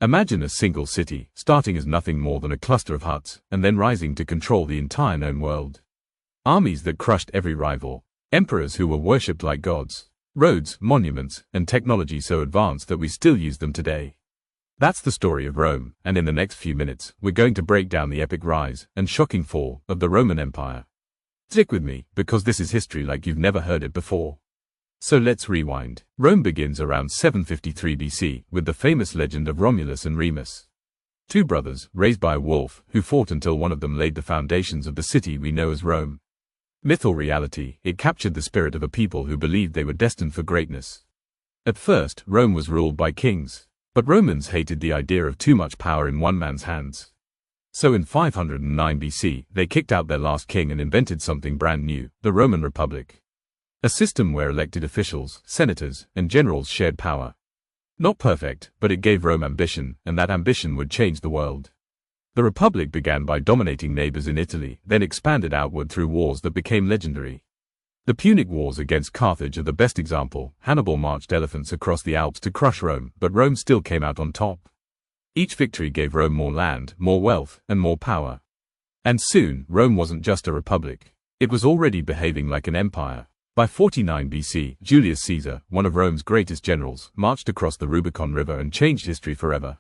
Imagine a single city, starting as nothing more than a cluster of huts, and then rising to control the entire known world. Armies that crushed every rival. Emperors who were worshipped like gods. Roads, monuments, and technology so advanced that we still use them today. That's the story of Rome, and in the next few minutes, we're going to break down the epic rise and shocking fall of the Roman Empire. Stick with me, because this is history like you've never heard it before. So let's rewind. Rome begins around 753 BC with the famous legend of Romulus and Remus. Two brothers, raised by a wolf, who fought until one of them laid the foundations of the city we know as Rome. Myth or reality, it captured the spirit of a people who believed they were destined for greatness. At first, Rome was ruled by kings. But Romans hated the idea of too much power in one man's hands. So in 509 BC, they kicked out their last king and invented something brand new, the Roman Republic. A system where elected officials, senators, and generals shared power. Not perfect, but it gave Rome ambition, and that ambition would change the world. The Republic began by dominating neighbors in Italy, then expanded outward through wars that became legendary. The Punic Wars against Carthage are the best example. Hannibal marched elephants across the Alps to crush Rome, but Rome still came out on top. Each victory gave Rome more land, more wealth, and more power. And soon, Rome wasn't just a republic. It was already behaving like an empire. By 49 BC, Julius Caesar, one of Rome's greatest generals, marched across the Rubicon River and changed history forever.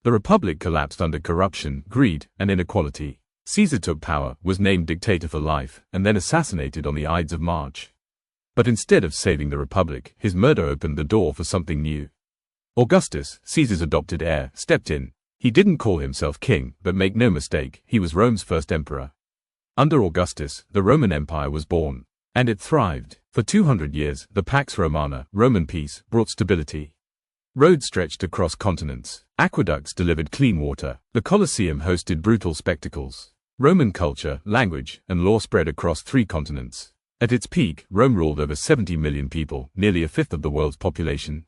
The republic collapsed under corruption, greed, and inequality. Caesar took power, was named dictator for life, and then assassinated on the Ides of March. But instead of saving the republic, his murder opened the door for something new. Augustus, Caesar's adopted heir, stepped in. He didn't call himself king, but make no mistake, he was Rome's first emperor. Under Augustus, the Roman Empire was born. And it thrived. For 200 years, the Pax Romana, Roman peace, brought stability. Roads stretched across continents. Aqueducts delivered clean water. The Colosseum hosted brutal spectacles. Roman culture, language, and law spread across 3 continents. At its peak, Rome ruled over 70 million people, nearly a fifth of the world's population.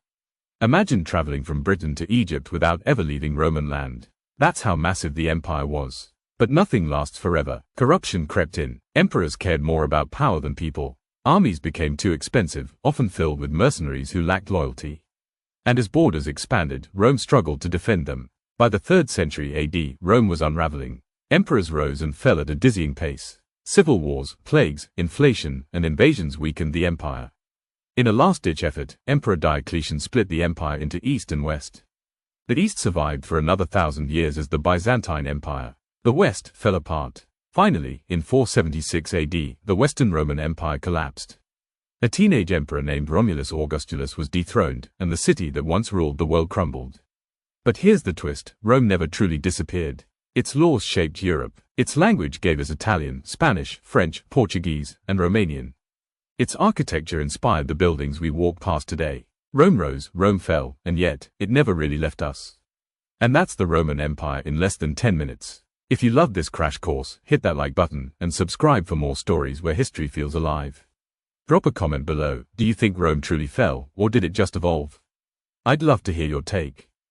Imagine traveling from Britain to Egypt without ever leaving Roman land. That's how massive the empire was. But nothing lasts forever. Corruption crept in. Emperors cared more about power than people. Armies became too expensive, often filled with mercenaries who lacked loyalty. And as borders expanded, Rome struggled to defend them. By the 3rd century AD, Rome was unraveling. Emperors rose and fell at a dizzying pace. Civil wars, plagues, inflation, and invasions weakened the empire. In a last-ditch effort, Emperor Diocletian split the empire into East and West. The East survived for another 1,000 years as the Byzantine Empire. The West fell apart. Finally, in 476 AD, the Western Roman Empire collapsed. A teenage emperor named Romulus Augustulus was dethroned, and the city that once ruled the world crumbled. But here's the twist: Rome never truly disappeared. Its laws shaped Europe. Its language gave us Italian, Spanish, French, Portuguese, and Romanian. Its architecture inspired the buildings we walk past today. Rome rose, Rome fell, and yet, it never really left us. And that's the Roman Empire in less than 10 minutes. If you loved this crash course, hit that like button, and subscribe for more stories where history feels alive. Drop a comment below. Do you think Rome truly fell, or did it just evolve? I'd love to hear your take.